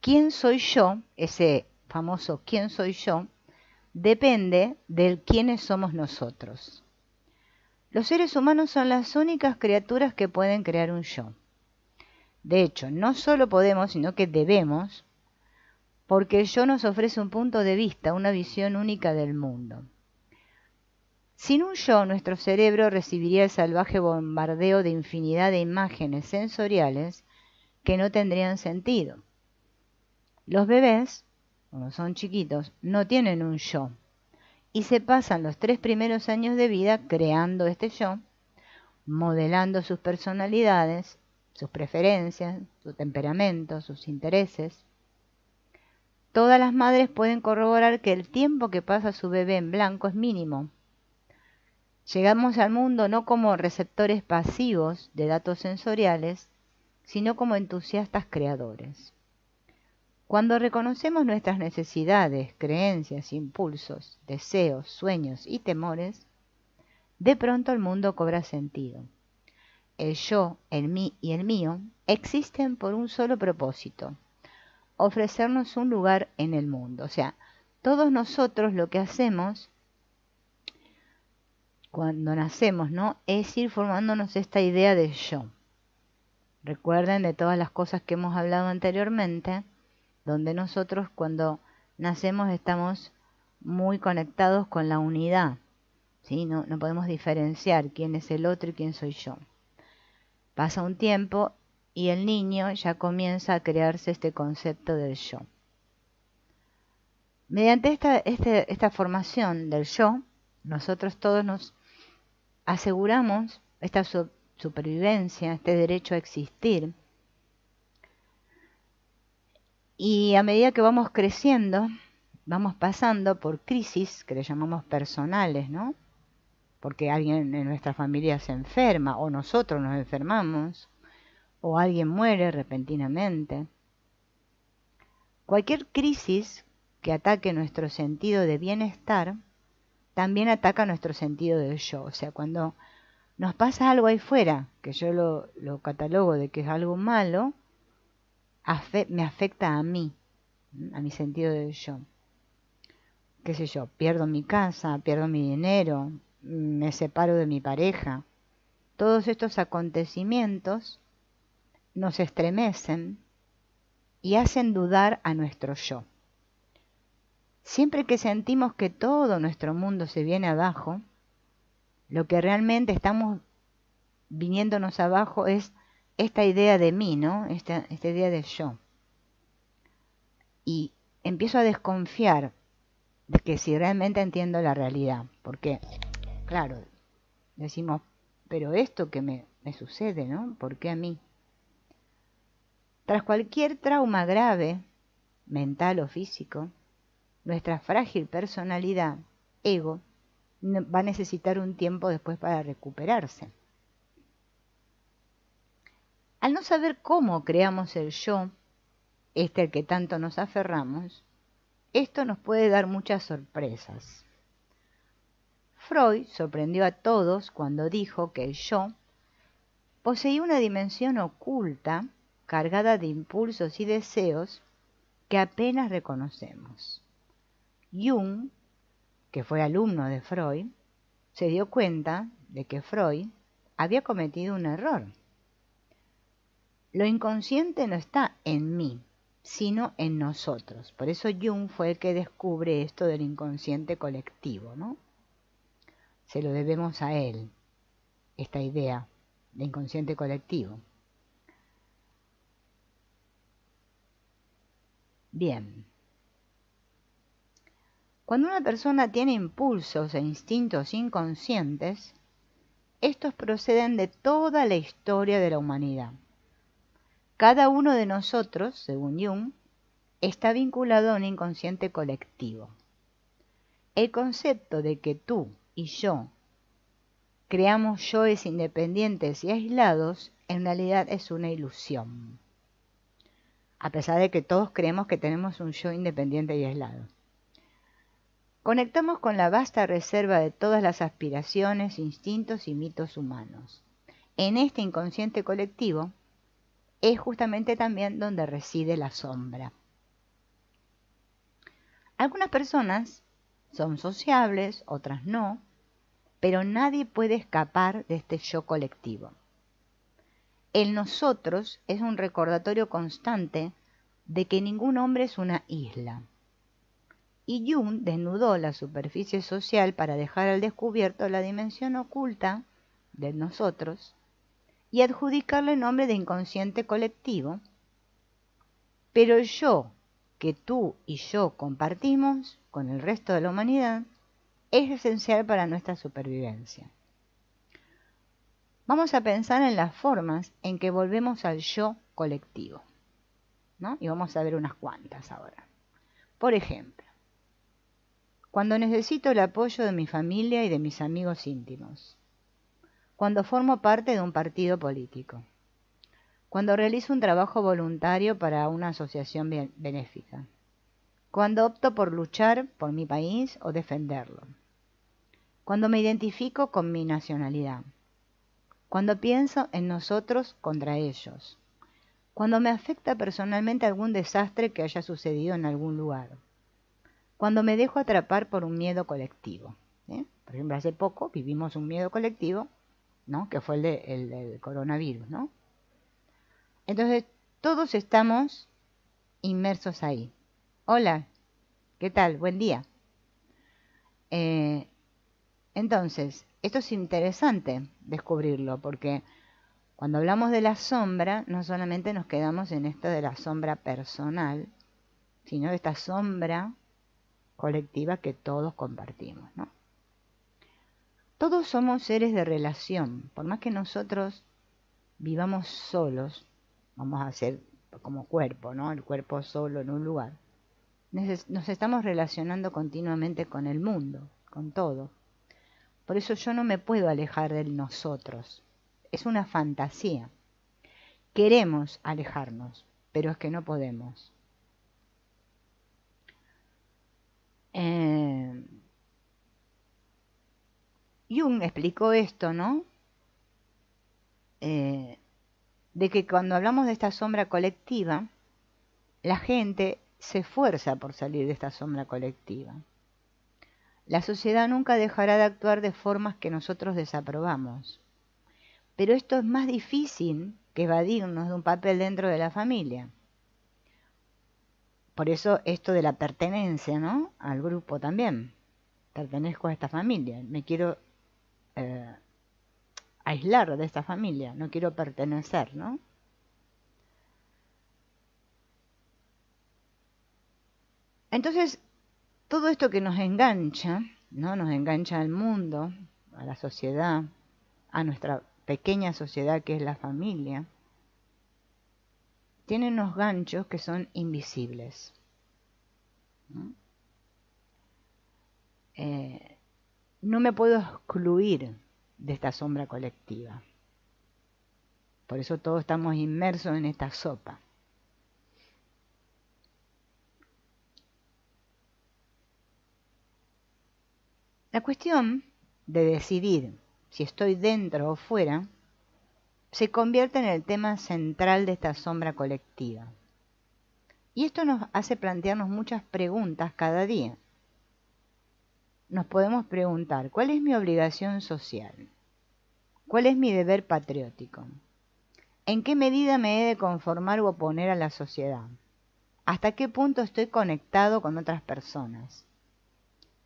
¿Quién soy yo? Ese famoso ¿quién soy yo? Depende del quiénes somos nosotros. Los seres humanos son las únicas criaturas que pueden crear un yo. De hecho, no solo podemos, sino que debemos, porque el yo nos ofrece un punto de vista, una visión única del mundo. Sin un yo, nuestro cerebro recibiría el salvaje bombardeo de infinidad de imágenes sensoriales que no tendrían sentido. Los bebés, cuando son chiquitos, no tienen un yo y se pasan los 3 primeros años de vida creando este yo, modelando sus personalidades, sus preferencias, su temperamento, sus intereses. Todas las madres pueden corroborar que el tiempo que pasa su bebé en blanco es mínimo. Llegamos al mundo no como receptores pasivos de datos sensoriales, sino como entusiastas creadores. Cuando reconocemos nuestras necesidades, creencias, impulsos, deseos, sueños y temores, de pronto el mundo cobra sentido. El yo, el mí y el mío existen por un solo propósito: ofrecernos un lugar en el mundo. O sea, todos nosotros lo que hacemos cuando nacemos, ¿no?, es ir formándonos esta idea de yo. Recuerden de todas las cosas que hemos hablado anteriormente, donde nosotros cuando nacemos estamos muy conectados con la unidad, ¿sí? No podemos diferenciar quién es el otro y quién soy yo. Pasa un tiempo y el niño ya comienza a crearse este concepto del yo. Mediante esta formación del yo, nosotros todos nos aseguramos esta supervivencia, este derecho a existir. Y a medida que vamos creciendo, vamos pasando por crisis que le llamamos personales, ¿no? Porque alguien en nuestra familia se enferma, o nosotros nos enfermamos, o alguien muere repentinamente. Cualquier crisis que ataque nuestro sentido de bienestar, también ataca nuestro sentido del yo. O sea, cuando nos pasa algo ahí fuera, que yo lo catalogo de que es algo malo, me afecta a mí, a mi sentido del yo. Qué sé yo, pierdo mi casa, pierdo mi dinero, me separo de mi pareja. Todos estos acontecimientos nos estremecen y hacen dudar a nuestro yo. Siempre que sentimos que todo nuestro mundo se viene abajo, lo que realmente estamos viniéndonos abajo es esta idea de mí, ¿no? Esta idea de yo. Y empiezo a desconfiar de que si realmente entiendo la realidad. Porque, claro, decimos, pero esto que me sucede, ¿no? ¿Por qué a mí? Tras cualquier trauma grave, mental o físico, nuestra frágil personalidad, ego, va a necesitar un tiempo después para recuperarse. Al no saber cómo creamos el yo, al que tanto nos aferramos, esto nos puede dar muchas sorpresas. Freud sorprendió a todos cuando dijo que el yo poseía una dimensión oculta, cargada de impulsos y deseos que apenas reconocemos. Jung, que fue alumno de Freud, se dio cuenta de que Freud había cometido un error. Lo inconsciente no está en mí, sino en nosotros. Por eso Jung fue el que descubre esto del inconsciente colectivo, ¿no? Se lo debemos a él, esta idea de inconsciente colectivo. Bien. Cuando una persona tiene impulsos e instintos inconscientes, estos proceden de toda la historia de la humanidad. Cada uno de nosotros, según Jung, está vinculado a un inconsciente colectivo. El concepto de que tú y yo creamos yoes independientes y aislados, en realidad es una ilusión. A pesar de que todos creemos que tenemos un yo independiente y aislado. Conectamos con la vasta reserva de todas las aspiraciones, instintos y mitos humanos. En este inconsciente colectivo es justamente también donde reside la sombra. Algunas personas son sociables, otras no, pero nadie puede escapar de este yo colectivo. El nosotros es un recordatorio constante de que ningún hombre es una isla. Y Jung desnudó la superficie social para dejar al descubierto la dimensión oculta de nosotros y adjudicarle el nombre de inconsciente colectivo, pero el yo que tú y yo compartimos con el resto de la humanidad es esencial para nuestra supervivencia. Vamos a pensar en las formas en que volvemos al yo colectivo, ¿no? Y vamos a ver unas cuantas ahora. Por ejemplo, cuando necesito el apoyo de mi familia y de mis amigos íntimos, cuando formo parte de un partido político, cuando realizo un trabajo voluntario para una asociación benéfica, cuando opto por luchar por mi país o defenderlo, cuando me identifico con mi nacionalidad, cuando pienso en nosotros contra ellos, cuando me afecta personalmente algún desastre que haya sucedido en algún lugar, cuando me dejo atrapar por un miedo colectivo. Por ejemplo, hace poco vivimos un miedo colectivo, ¿no? Que fue el del coronavirus, ¿no? Entonces, todos estamos inmersos ahí. Hola, ¿qué tal? Buen día. Entonces, esto es interesante descubrirlo, porque cuando hablamos de la sombra, no solamente nos quedamos en esto de la sombra personal, sino de esta sombra colectiva que todos compartimos, ¿no? Todos somos seres de relación, por más que nosotros vivamos solos, vamos a ser como cuerpo, ¿no? El cuerpo solo en un lugar. Nos estamos relacionando continuamente con el mundo, con todo. Por eso yo no me puedo alejar del nosotros. Es una fantasía. Queremos alejarnos, pero es que no podemos. Jung explicó esto, ¿no? De que cuando hablamos de esta sombra colectiva, la gente se esfuerza por salir de esta sombra colectiva. La sociedad nunca dejará de actuar de formas que nosotros desaprobamos. Pero esto es más difícil que evadirnos de un papel dentro de la familia. Por eso esto de la pertenencia, ¿no? Al grupo también. Pertenezco a esta familia. Me quiero aislar de esta familia. No quiero pertenecer, ¿no? Entonces, todo esto que nos engancha, ¿no? Nos engancha al mundo, a la sociedad, a nuestra pequeña sociedad que es la familia, tiene unos ganchos que son invisibles, ¿no? No me puedo excluir de esta sombra colectiva. Por eso todos estamos inmersos en esta sopa. La cuestión de decidir si estoy dentro o fuera se convierte en el tema central de esta sombra colectiva. Y esto nos hace plantearnos muchas preguntas cada día. Nos podemos preguntar, ¿cuál es mi obligación social? ¿Cuál es mi deber patriótico? ¿En qué medida me he de conformar u oponer a la sociedad? ¿Hasta qué punto estoy conectado con otras personas?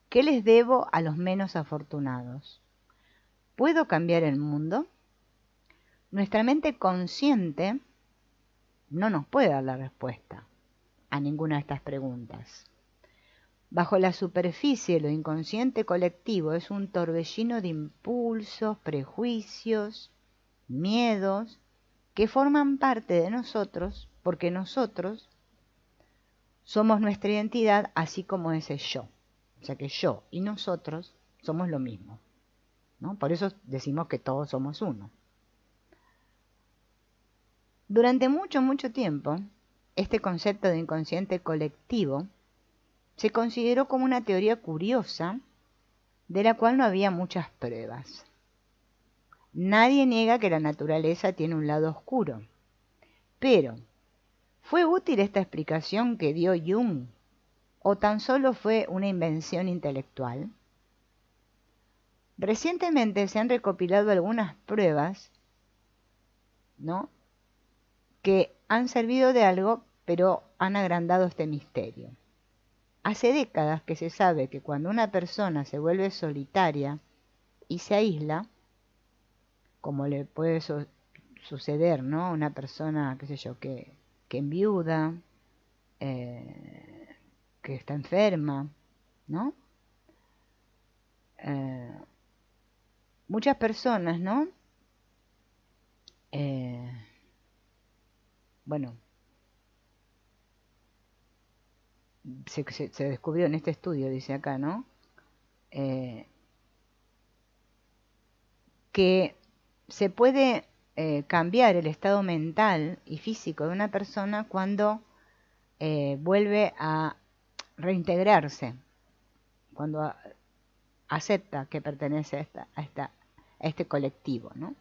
¿Qué les debo a los menos afortunados? ¿Puedo cambiar el mundo? Nuestra mente consciente no nos puede dar la respuesta a ninguna de estas preguntas. Bajo la superficie, lo inconsciente colectivo es un torbellino de impulsos, prejuicios, miedos, que forman parte de nosotros porque nosotros somos nuestra identidad así como ese yo. O sea que yo y nosotros somos lo mismo, ¿no? Por eso decimos que todos somos uno. Durante mucho tiempo, este concepto de inconsciente colectivo se consideró como una teoría curiosa de la cual no había muchas pruebas. Nadie niega que la naturaleza tiene un lado oscuro, pero ¿fue útil esta explicación que dio Jung ¿O tan solo fue una invención intelectual? Recientemente se han recopilado algunas pruebas, ¿no?, que han servido de algo, pero han agrandado este misterio. Hace décadas que se sabe que cuando una persona se vuelve solitaria y se aísla, como le puede suceder, ¿no?, una persona, qué sé yo, que enviuda, que está enferma, ¿no? Muchas personas, ¿no? Bueno, se descubrió en este estudio, dice acá, ¿no? Que se puede cambiar el estado mental y físico de una persona cuando vuelve a reintegrarse, cuando acepta que pertenece a este colectivo, ¿no?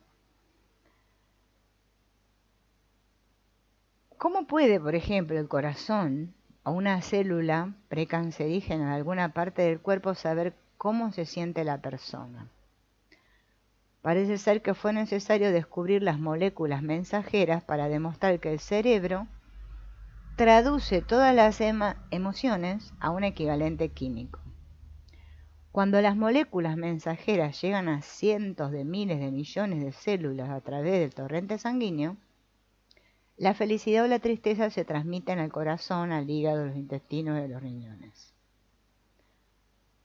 ¿Cómo puede, por ejemplo, el corazón o una célula precancerígena de alguna parte del cuerpo saber cómo se siente la persona? Parece ser que fue necesario descubrir las moléculas mensajeras para demostrar que el cerebro traduce todas las emociones a un equivalente químico. Cuando las moléculas mensajeras llegan a cientos de miles de millones de células a través del torrente sanguíneo, la felicidad o la tristeza se transmiten al corazón, al hígado, a los intestinos y a los riñones.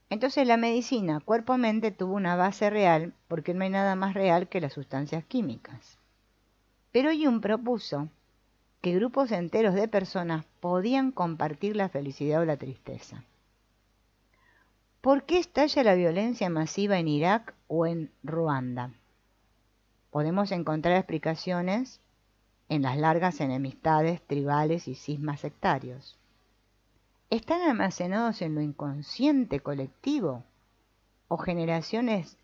Entonces la medicina cuerpo-mente tuvo una base real porque no hay nada más real que las sustancias químicas. Pero Jung propuso que grupos enteros de personas podían compartir la felicidad o la tristeza. ¿Por qué estalla la violencia masiva en Irak o en Ruanda? Podemos encontrar explicaciones en las largas enemistades tribales y cismas sectarios. ¿Están almacenados en lo inconsciente colectivo? ¿O generaciones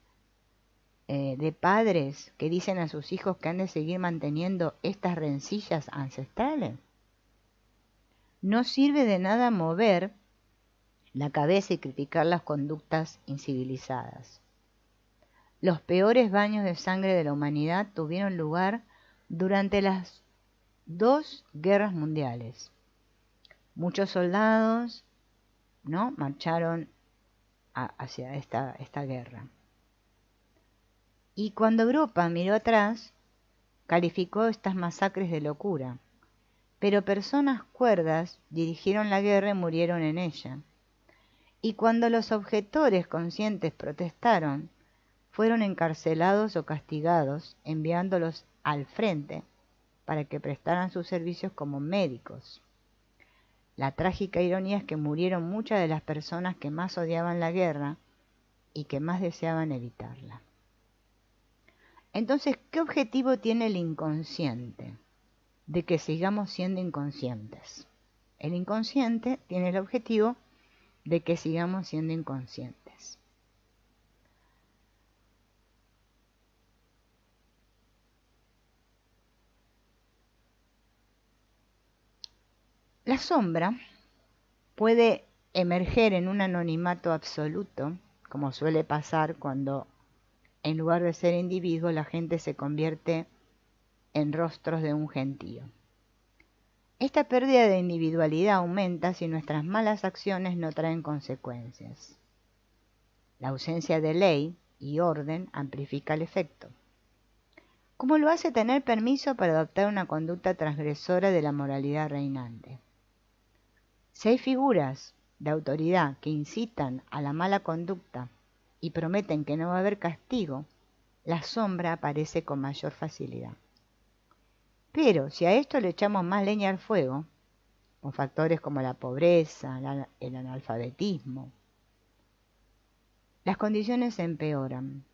de padres que dicen a sus hijos que han de seguir manteniendo estas rencillas ancestrales? No sirve de nada mover la cabeza y criticar las conductas incivilizadas. Los peores baños de sangre de la humanidad tuvieron lugar durante las 2 guerras mundiales. Muchos soldados, ¿no?, marcharon hacia esta guerra. Y cuando Europa miró atrás, calificó estas masacres de locura. Pero personas cuerdas dirigieron la guerra y murieron en ella. Y cuando los objetores conscientes protestaron, fueron encarcelados o castigados, enviándolos al frente para que prestaran sus servicios como médicos. La trágica ironía es que murieron muchas de las personas que más odiaban la guerra y que más deseaban evitarla. Entonces, ¿qué objetivo tiene el inconsciente? De que sigamos siendo inconscientes. El inconsciente tiene el objetivo de que sigamos siendo inconscientes. La sombra puede emerger en un anonimato absoluto, como suele pasar cuando en lugar de ser individuo la gente se convierte en rostros de un gentío. Esta pérdida de individualidad aumenta si nuestras malas acciones no traen consecuencias. La ausencia de ley y orden amplifica el efecto. ¿Cómo lo hace tener permiso para adoptar una conducta transgresora de la moralidad reinante? Si hay figuras de autoridad que incitan a la mala conducta y prometen que no va a haber castigo, la sombra aparece con mayor facilidad. Pero si a esto le echamos más leña al fuego, con factores como la pobreza, el analfabetismo, las condiciones se empeoran.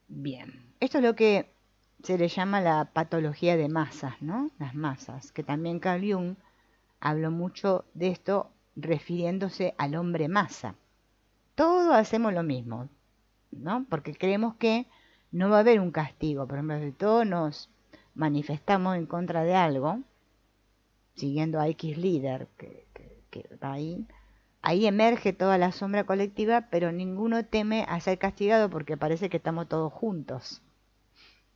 Bien, esto es lo que se le llama la patología de masas, ¿no? Las masas, que también Carl Jung habló mucho de esto refiriéndose al hombre masa. Todos hacemos lo mismo, ¿no? Porque creemos que no va a haber un castigo. Por ejemplo, si todos manifestamos en contra de algo, siguiendo a X líder que va ahí emerge toda la sombra colectiva, pero ninguno teme a ser castigado porque parece que estamos todos juntos.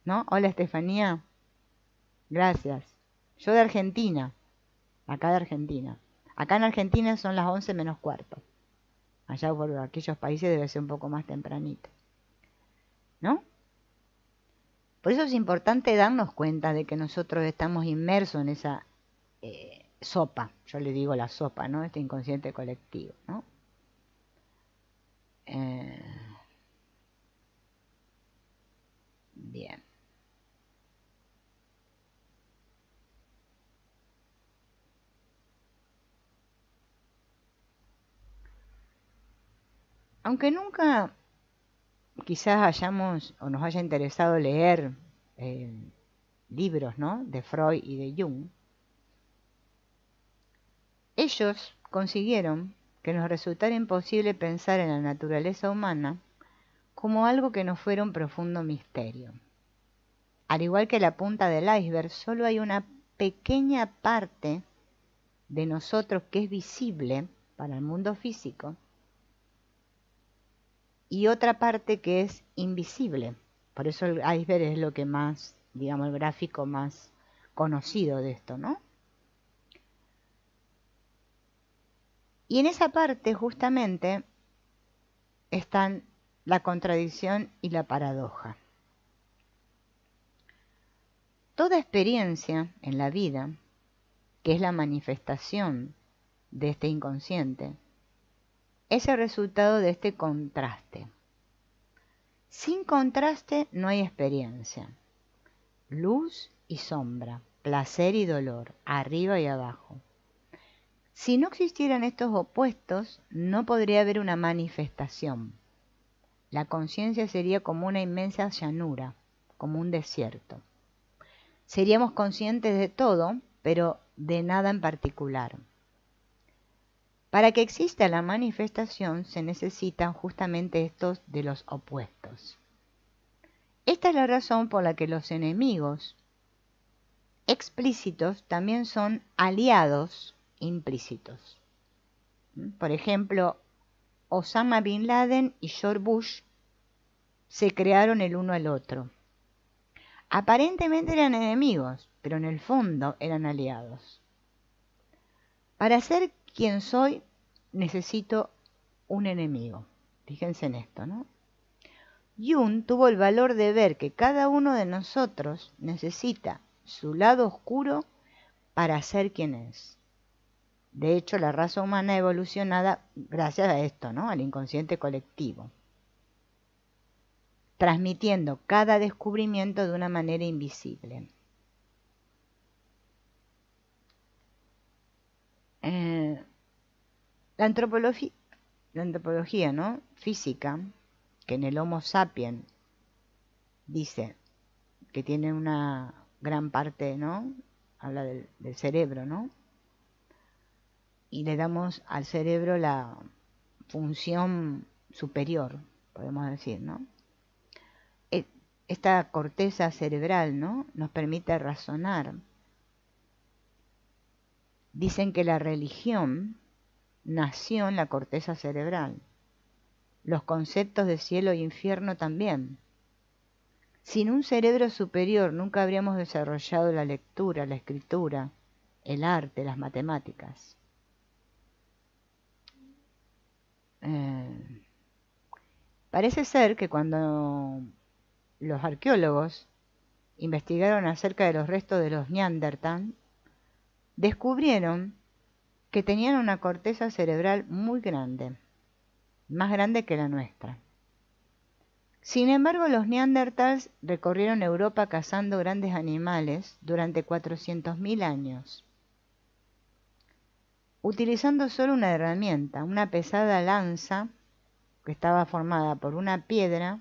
¿No? Hola Estefanía, gracias. Yo de Argentina, acá de Argentina. Acá en Argentina son las 11 menos cuarto. Allá por aquellos países debe ser un poco más tempranito. ¿No? Por eso es importante darnos cuenta de que nosotros estamos inmersos en esa sopa, yo le digo la sopa, ¿no? Este inconsciente colectivo, ¿no? Bien. Aunque nunca quizás hayamos o nos haya interesado leer libros, ¿no? De Freud y de Jung, ellos consiguieron que nos resultara imposible pensar en la naturaleza humana como algo que no fuera un profundo misterio. Al igual que la punta del iceberg, solo hay una pequeña parte de nosotros que es visible para el mundo físico y otra parte que es invisible. Por eso el iceberg es lo que más, digamos, el gráfico más conocido de esto, ¿no? Y en esa parte justamente están la contradicción y la paradoja. Toda experiencia en la vida, que es la manifestación de este inconsciente, es el resultado de este contraste. Sin contraste no hay experiencia. Luz y sombra, placer y dolor, arriba y abajo. Si no existieran estos opuestos, no podría haber una manifestación. La conciencia sería como una inmensa llanura, como un desierto. Seríamos conscientes de todo, pero de nada en particular. Para que exista la manifestación se necesitan justamente estos de los opuestos. Esta es la razón por la que los enemigos explícitos también son aliados implícitos. Por ejemplo, Osama Bin Laden y George Bush se crearon el uno al otro. Aparentemente eran enemigos, pero en el fondo eran aliados. Para ser quien soy, necesito un enemigo. Fíjense en esto, ¿no? Jung tuvo el valor de ver que cada uno de nosotros necesita su lado oscuro para ser quien es. De hecho, la raza humana ha evolucionado gracias a esto, ¿no? Al inconsciente colectivo, transmitiendo cada descubrimiento de una manera invisible. La antropología, ¿no? Física, que en el Homo sapiens dice que tiene una gran parte, ¿no? Habla del cerebro, ¿no? Y le damos al cerebro la función superior, podemos decir, ¿no? Esta corteza cerebral, ¿no? Nos permite razonar. Dicen que la religión nació en la corteza cerebral. Los conceptos de cielo e infierno también. Sin un cerebro superior nunca habríamos desarrollado la lectura, la escritura, el arte, las matemáticas. Parece ser que cuando los arqueólogos investigaron acerca de los restos de los Neandertal, descubrieron que tenían una corteza cerebral muy grande, más grande que la nuestra. Sin embargo, los Neandertals recorrieron Europa cazando grandes animales durante 400.000 años, utilizando solo una herramienta, una pesada lanza que estaba formada por una piedra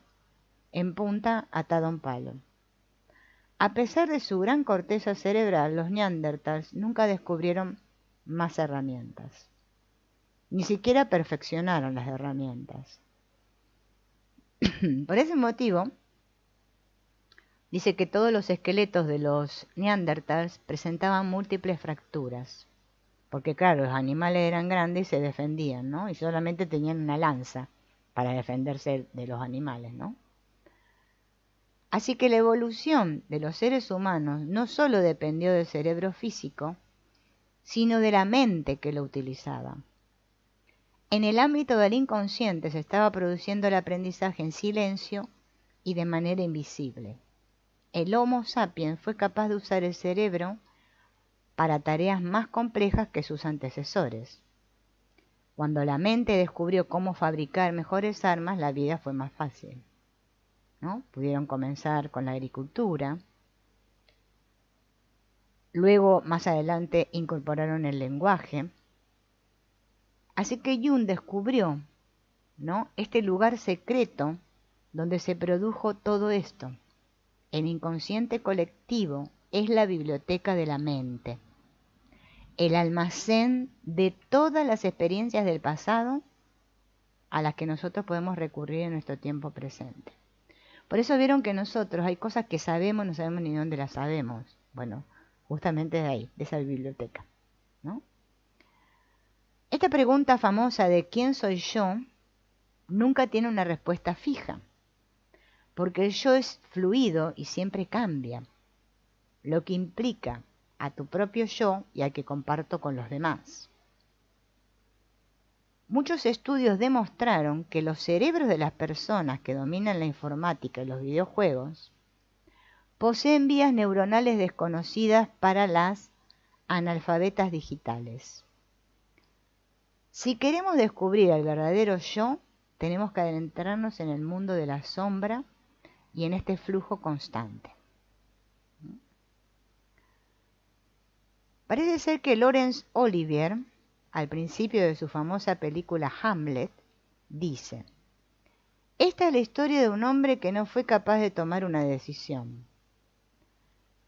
en punta atada a un palo. A pesar de su gran corteza cerebral, los Neandertals nunca descubrieron más herramientas. Ni siquiera perfeccionaron las herramientas. Por ese motivo, Dice que todos los esqueletos de los neandertals presentaban múltiples fracturas, porque claro, los animales eran grandes y se defendían, ¿no? Y solamente tenían una lanza para defenderse de los animales, ¿no? Así que la evolución de los seres humanos no solo dependió del cerebro físico, sino de la mente que lo utilizaba. En el ámbito del inconsciente se estaba produciendo el aprendizaje en silencio y de manera invisible. El Homo sapiens fue capaz de usar el cerebro para tareas más complejas que sus antecesores. Cuando la mente descubrió cómo fabricar mejores armas, la vida fue más fácil, ¿no? Pudieron comenzar con la agricultura. Luego, más adelante, incorporaron el lenguaje. Así que Jung descubrió, ¿no?, este lugar secreto donde se produjo todo esto. El inconsciente colectivo es la biblioteca de la mente, el almacén de todas las experiencias del pasado a las que nosotros podemos recurrir en nuestro tiempo presente. Por eso vieron que nosotros hay cosas que sabemos, no sabemos ni dónde las sabemos. Bueno, justamente de ahí, de esa biblioteca, ¿no? Esta pregunta famosa de ¿quién soy yo? Nunca tiene una respuesta fija, porque el yo es fluido y siempre cambia, lo que implica a tu propio yo y al que comparto con los demás. Muchos estudios demostraron que los cerebros de las personas que dominan la informática y los videojuegos poseen vías neuronales desconocidas para las analfabetas digitales. Si queremos descubrir el verdadero yo, tenemos que adentrarnos en el mundo de la sombra y en este flujo constante. Parece ser que Laurence Olivier, al principio de su famosa película Hamlet, dice: esta es la historia de un hombre que no fue capaz de tomar una decisión.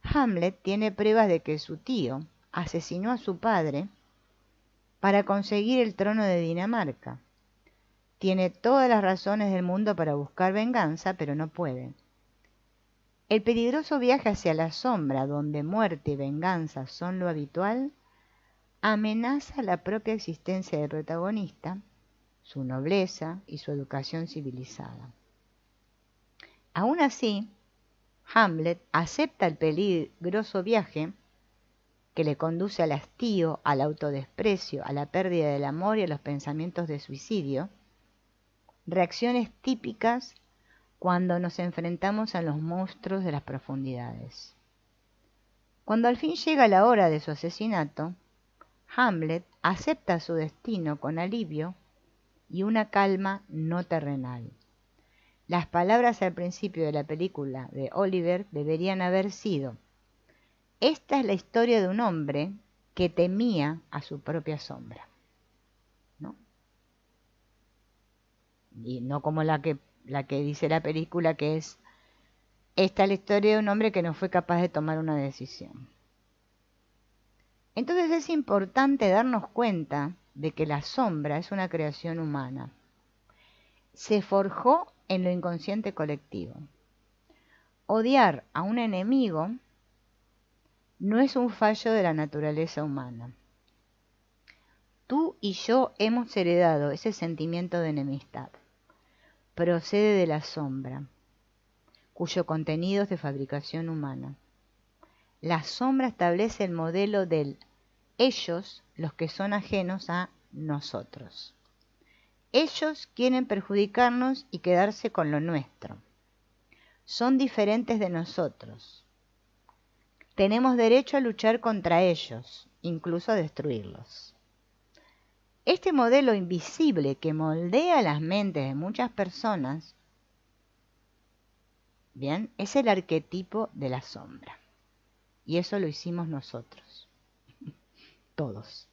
Hamlet tiene pruebas de que su tío asesinó a su padre para conseguir el trono de Dinamarca. Tiene todas las razones del mundo para buscar venganza, pero no puede. El peligroso viaje hacia la sombra, donde muerte y venganza son lo habitual, amenaza la propia existencia del protagonista, su nobleza y su educación civilizada. Aún así, Hamlet acepta el peligroso viaje que le conduce al hastío, al autodesprecio, a la pérdida del amor y a los pensamientos de suicidio, reacciones típicas cuando nos enfrentamos a los monstruos de las profundidades. Cuando al fin llega la hora de su asesinato, Hamlet acepta su destino con alivio y una calma no terrenal. Las palabras al principio de la película de Oliver deberían haber sido: esta es la historia de un hombre que temía a su propia sombra, ¿no? Y no como la que dice la película, que es: esta es la historia de un hombre que no fue capaz de tomar una decisión. Entonces es importante darnos cuenta de que la sombra es una creación humana. Se forjó en lo inconsciente colectivo. Odiar a un enemigo no es un fallo de la naturaleza humana. Tú y yo hemos heredado ese sentimiento de enemistad. Procede de la sombra, cuyo contenido es de fabricación humana. La sombra establece el modelo del ellos, los que son ajenos a nosotros. Ellos quieren perjudicarnos y quedarse con lo nuestro. Son diferentes de nosotros. Tenemos derecho a luchar contra ellos, incluso a destruirlos. Este modelo invisible que moldea las mentes de muchas personas, bien, es el arquetipo de la sombra. Y eso lo hicimos nosotros, todos.